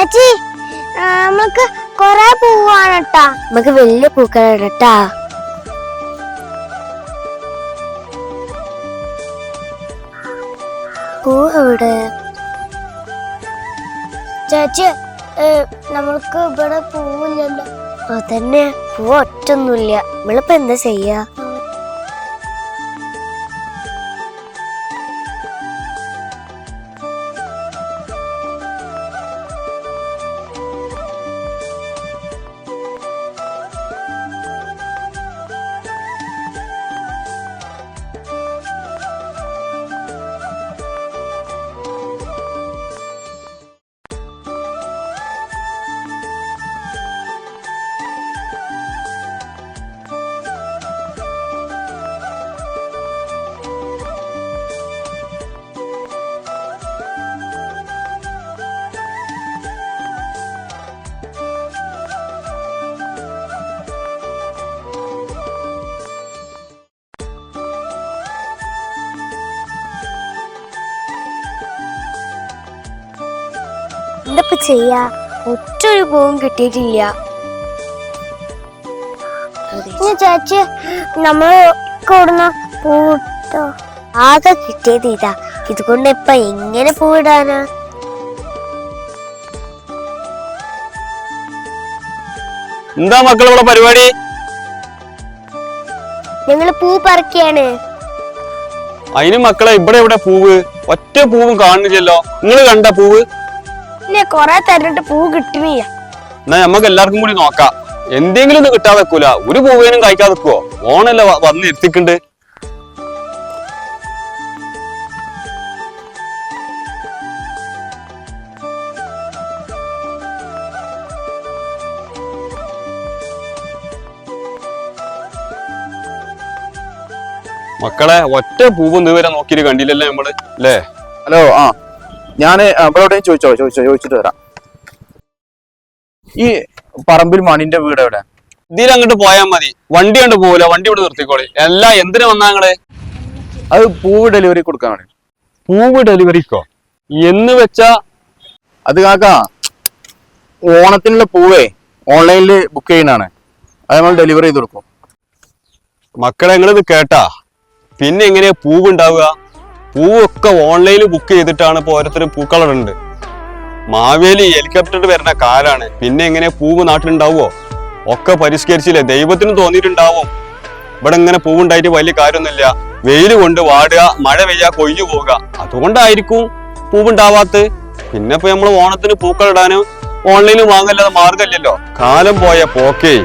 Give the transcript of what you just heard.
ചേച്ചി നമുക്ക് കൊറേ പൂവാണ് കേട്ടാ. നമുക്ക് വലിയ പൂക്കളാ. പൂ എവിടെ? ചേച്ചി നമ്മൾക്ക് ഇവിടെ പൂവില്ലല്ലോ. അതന്നെ, പൂ ഒറ്റൊന്നുമില്ല. നമ്മളിപ്പോ എന്താ ചെയ്യാ? എന്താ ചെയ്യാ? ഒറ്റൊരു പൂവും കിട്ടിയിട്ടില്ല. ചേച്ചി നമ്മള് കൊടുന്ന പൂട്ടോ ആകെ കിട്ടിയത് ഇതാ. ഇതുകൊണ്ട് ഇപ്പൊ എങ്ങനെ പൂവിടാനാ? എന്താ മക്കളുടെ പരിപാടി? ഞങ്ങള് പൂ പറിക്കാണ്. അതിന് മക്കളെ ഇവിടെ എവിടെ പൂവ്? ഒറ്റ പൂവും കാണുന്നില്ലല്ലോ. നിങ്ങൾ കണ്ട പൂവ്? കൊറേ തരട്ട് പൂ കിട്ടുന്നില്ല. എന്നാ നമ്മക്ക് എല്ലാവർക്കും കൂടി നോക്കാം. എന്തെങ്കിലും ഒന്നും കിട്ടാതെ വെക്കൂല. ഒരു പൂവേനും കഴിക്കാതെ വെക്കുവോ? ഓണല്ലേ വന്ന് എത്തിക്കണ്ട്. മക്കളെ ഒറ്റ പൂവും ഇതുവരെ നോക്കിയിട്ട് കണ്ടില്ലല്ലേ നമ്മള് അല്ലേ? ഹലോ, ഞാന് അവളോട് ചോദിച്ചിട്ട് വരാം. ഈ പറമ്പിൽ മണിന്റെ വീട് എവിടെ? ഇതിലങ്ങോട്ട് പോയാൽ മതി. വണ്ടി കൊണ്ട് പോവില്ല. വണ്ടി ഇവിടെ നിർത്തിക്കോളി. എല്ലാം എന്തിനു വന്നാ നിങ്ങള്? അത് പൂവ് ഡെലിവറി കൊടുക്കാണ്. പൂവ് ഡെലിവറിക്കോ? എന്ന് വെച്ചാ അത് കാക്ക, ഓണത്തിനുള്ള പൂവേ ഓൺലൈനിൽ ബുക്ക് ചെയ്യുന്നതാണ്. അത് നമ്മൾ ഡെലിവറി ചെയ്ത് കൊടുക്കും. മക്കളെ നിങ്ങളിത് കേട്ടാ? പിന്നെ എങ്ങനെയാ പൂവ് ഉണ്ടാവുക? പൂവൊക്കെ ഓൺലൈനിൽ ബുക്ക് ചെയ്തിട്ടാണ് ഇപ്പൊ ഓരോരുത്തരും പൂക്കളുണ്ട്. മാവേലി ഹെലികോപ്റ്റർ വരുന്ന കാലാണ്. പിന്നെ എങ്ങനെ പൂവ് നാട്ടിലുണ്ടാവോ? ഒക്കെ പരിഷ്കരിച്ചില്ലേ? ദൈവത്തിന് തോന്നിയിട്ടുണ്ടാവും. ഇവിടെ ഇങ്ങനെ പൂവുണ്ടായിട്ട് വലിയ കാര്യമൊന്നുമില്ല. വെയിൽ കൊണ്ട് വാടുക, മഴ പെയ്യാ, കൊഴിഞ്ഞു പോവുക. അതുകൊണ്ടായിരിക്കും പൂവുണ്ടാവാത്ത. പിന്നെ ഇപ്പൊ നമ്മൾ ഓണത്തിന് പൂക്കൾ ഇടാനും ഓൺലൈനിൽ വാങ്ങല്ലാതെ മാർഗമില്ലല്ലോ. കാലം പോയ പോക്കേ.